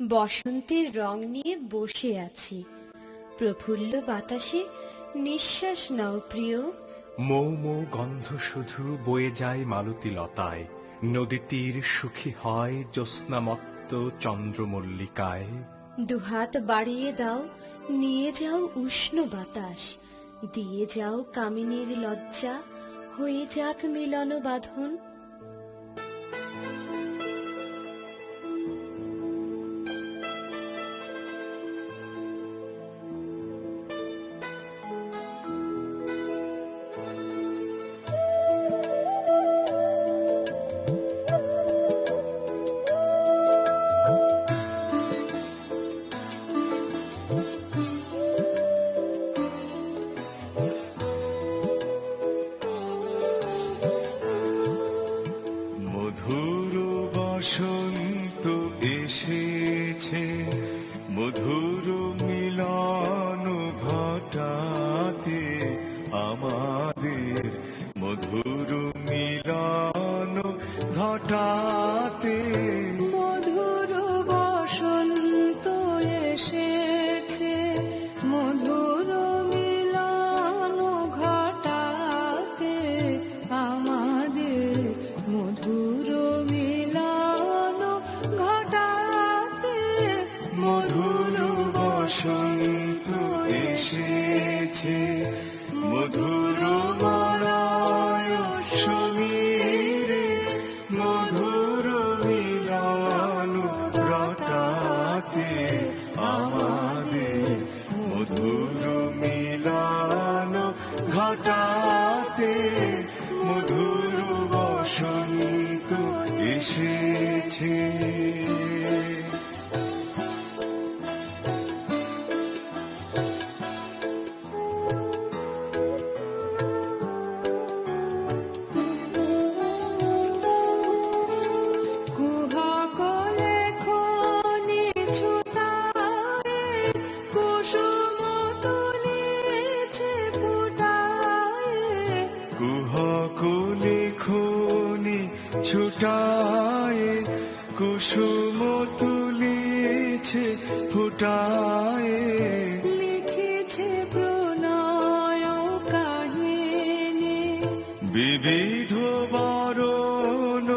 বসন্তের রং নিয়ে বসে আছি, প্রফুল্ল বাতাসে নিঃশ্বাস নাও প্রিয়। মৌ মৌ গন্ধ শুধু বয়ে যায় মালতী লতায়, নদী তীর সুখী হয় জ্যোৎস্নামত্ত চন্দ্রমল্লিকায়। দুহাত বাড়িয়ে দাও, নিয়ে যাও উষ্ণ বাতাস, দিয়ে যাও কামিনীর লজ্জা, হয়ে যাক মিলন বাঁধন। মধুর বসন্ত এসেছে, মধুর মিলন ঘটাতে আমাদের, মধুর মিলন ঘটাতে। মধুর বসন্ত এসেছে, মধুর মিলন ঘটাতে আমাদের, মধুর মিলন ঘটাতে। মধুর বসন্ত এসেছে, মধুর মলয় সমীরে, মধুর মিলন ঘটাতে আমাদের, মধুর মিলন ঘটাতে। মধুর বসন্ত এসেছে। কুহক লেখনি ছুটায়ে, কুসুম তুলিছে ফুটায়ে। কুহক লেখনি ছুটায়ে, কুসুম তুলিছে ফুটায়ে। লিখেছে প্রণয় কাহিনী, বিবিধ বরণ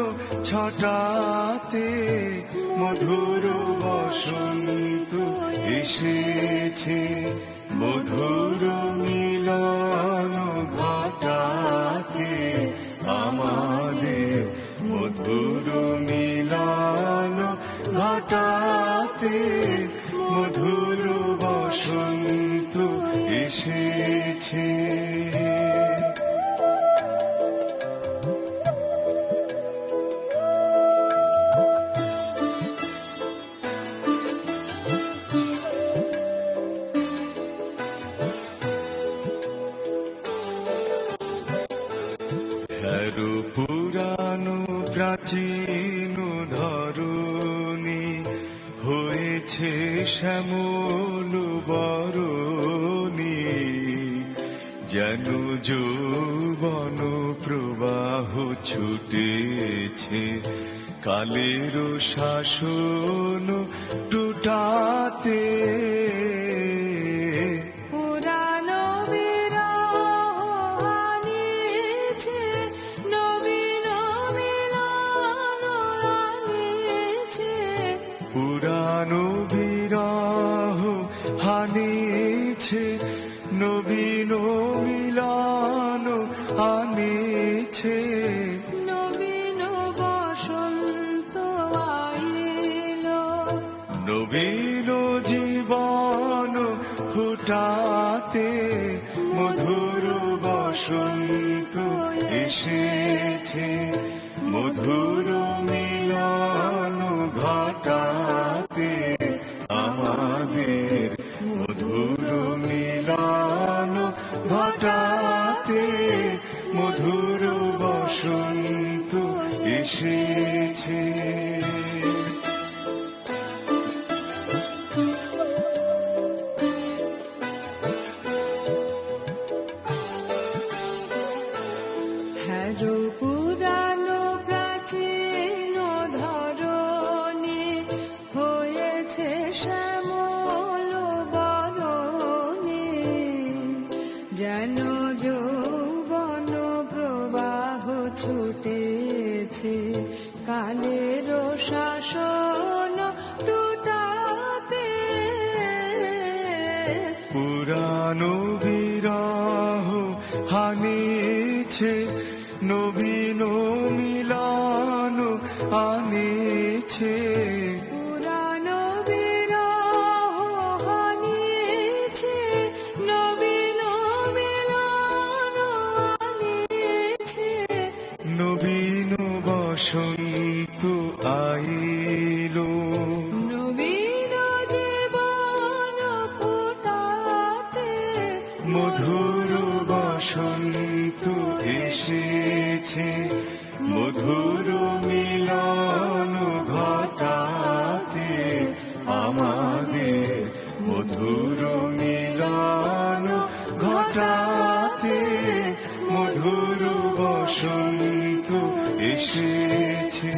ছটাতে। মধুর বসন্ত এসেছে, মধুর মিলন ঘটাতে আমাদের, মধুর মিলন ঘটাতে। মধুর বসন্ত এসেছে। হ্যারো পুরানো প্রাচীন ধরণী, হয়েছে শ্যামল বরণী। যেন যৌবন প্রবাহ ছুটেছে, কালের শাসন টুটাতে। পুরানো বিরহ আনিছে, নবীন মিলন আনিছে। পুরানো বিরহ হানিছে, নবীন মিলন আনিছে। নবীন বসন্ত আইলো, নবীন জীবন ফুটাতে। মধুর বসন্ত এসেছে, মধুর মিলন ঘটাতে আমাদের, মধুর মিলন ঘটাতে। মধুর বসন্ত এসেছে। হ্যারো পুরানো প্রাচীন শ্যামল বরণে যেন যৌবন প্রবাহ ছুটেছে কালের শাসন টুটাতে পুরানো বিরহ হানিছে নবীন মিলন আনিছে পুরানো বিরহ হানিছে নবীন মিলন আনিছে নবীন বসন্ত আইলো নবীন জীবন ফোটাতে মধুর বসন্ত এসেছে মধুর মিলন ঘটাতে আমাদের মধুর মিলন ঘটাতে মধুর বসন্ত এসেছে